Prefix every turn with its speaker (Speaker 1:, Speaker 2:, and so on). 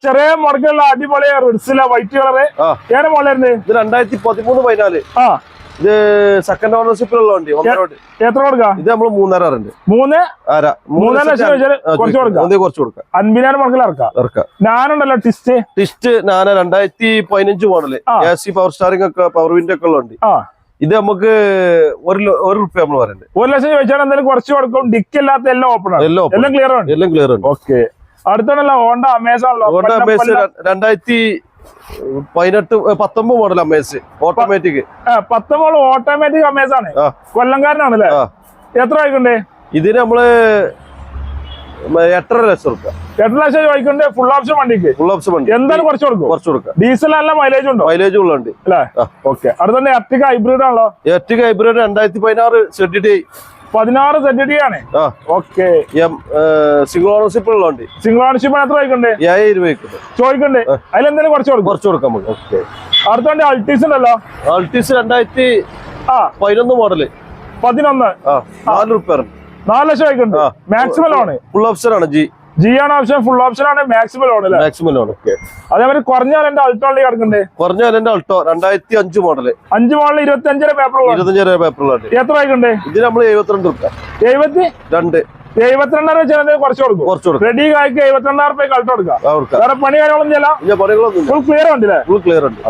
Speaker 1: ചെറിയ മുടക്കുള്ള അടിപൊളി റിഡ്സില white colour ഏറെ മോളായിരുന്നു
Speaker 2: ഇത് 2013-14 ഇത് സെക്കൻഡ് ഓണർഷിപ്പിലുള്ള വണ്ടി
Speaker 1: എത്ര കൊടുക്കാം
Speaker 2: ഇത് നമ്മള് 3.5 ഉണ്ട്
Speaker 1: 3 ലക്ഷം കുറച്ച് കൊടുക്കാം 50,000 മുടക്കിൽ ഇറക്കാം ഞാനുണ്ടല്ലോ ടിസ്റ്റ്
Speaker 2: ഞാൻ 2015 മോഡല് AC പവർ സ്റ്റാറിംഗ് ഒക്കെ പവർ വിൻഡോ ഒക്കെ ഉള്ള വണ്ടി ഇത് നമുക്ക് 1 റുപ്യ നമ്മൾ പറയുന്നത്
Speaker 1: 1 ലക്ഷം ചോദിച്ചാൽ എന്തായാലും കുറച്ച് കൊടുക്കും ഡിക്ക് ഇല്ലാത്ത എല്ലാം ഓപ്പൺ ആണ് എല്ലാം ക്ലിയർ ആണ് ഓക്കെ അടുത്താണല്ലോ ഹോണ്ട അമേസാണല്ലോ
Speaker 2: Honda Amaze 2019 model Amaze automatic
Speaker 1: 19 automatic Amaze ആണ് കൊല്ലംകാരനാണല്ലേ എത്ര വായിക്കണ്ടേ
Speaker 2: ഇതിന് നമ്മള് 8.5 ലക്ഷം റുപ്യ
Speaker 1: 8 ലക്ഷം ചോദിക്കണ്ടേ ഫുൾ ഓപ്ഷൻ വണ്ടിക്ക്
Speaker 2: വണ്ടി
Speaker 1: എന്തായാലും കുറച്ച് കൊടുക്കും ഡീസൽ നല്ല മൈലേജ് ഉണ്ടോ
Speaker 2: മൈലേജ് ഉള്ളുണ്ട്
Speaker 1: അല്ലേ ഓക്കെ അടുത്ത എർട്ടിക ഹൈബ്രിഡ് ആണല്ലോ
Speaker 2: എർട്ടിക ഹൈബ്രിഡ് 2016 ZD
Speaker 1: 16 ZD ആണ് ഓക്കെ
Speaker 2: സിംഗിൾ ഓണർഷിപ്പ് ഉള്ളതുണ്ട്
Speaker 1: സിംഗിൾ ഓണർഷിപ്പ് എത്ര വായിക്കണ്ടേ
Speaker 2: 5000 രൂപ
Speaker 1: ചോദിക്കണ്ടേ അതിലെന്തായാലും കുറച്ച് കൊടുക്കാം
Speaker 2: നമുക്ക് ഓക്കെ
Speaker 1: അടുത്ത വണ്ടി അൾട്ടീസ് ഉണ്ടല്ലോ
Speaker 2: അൾട്ടീസ് 2011 മോഡല്
Speaker 1: 11
Speaker 2: 4 റുപ്യ
Speaker 1: 4 ലക്ഷം വായിക്കണ്ടേ മാക്സിമം ആണ്
Speaker 2: ഫുൾ ഓപ്ഷൻ ആണ്
Speaker 1: ജി ആണ് ഓപ്ഷൻ ഫുൾ ഓപ്ഷൻ ആണ് മാക്സിമം ലോൺ അല്ലേ അതേപോലെ കുറഞ്ഞ എന്റെ അൾട്ടോ കിടക്കണ്ടേ
Speaker 2: കുറഞ്ഞ അൾട്ടോ 2005 മോഡല്
Speaker 1: 5 മോഡൽ 25
Speaker 2: പേപ്പറുള്ള
Speaker 1: എത്ര വായിക്കണ്ടേ
Speaker 2: ഇത് നമ്മള് 72 റുപ്യ
Speaker 1: 72 വെച്ചാൽ കുറച്ച് കൊടുക്കും റെഡി കായ്ക്ക് 72,000 രൂപ അൾട്ടോ കൊടുക്കാം വേറെ പണി കാര്യങ്ങളൊന്നും ചെയ്യാം
Speaker 2: ഫുൾ
Speaker 1: ക്ലിയർ ഉണ്ടല്ലേ
Speaker 2: ഫുൾ ക്ലിയർ ഉണ്ട്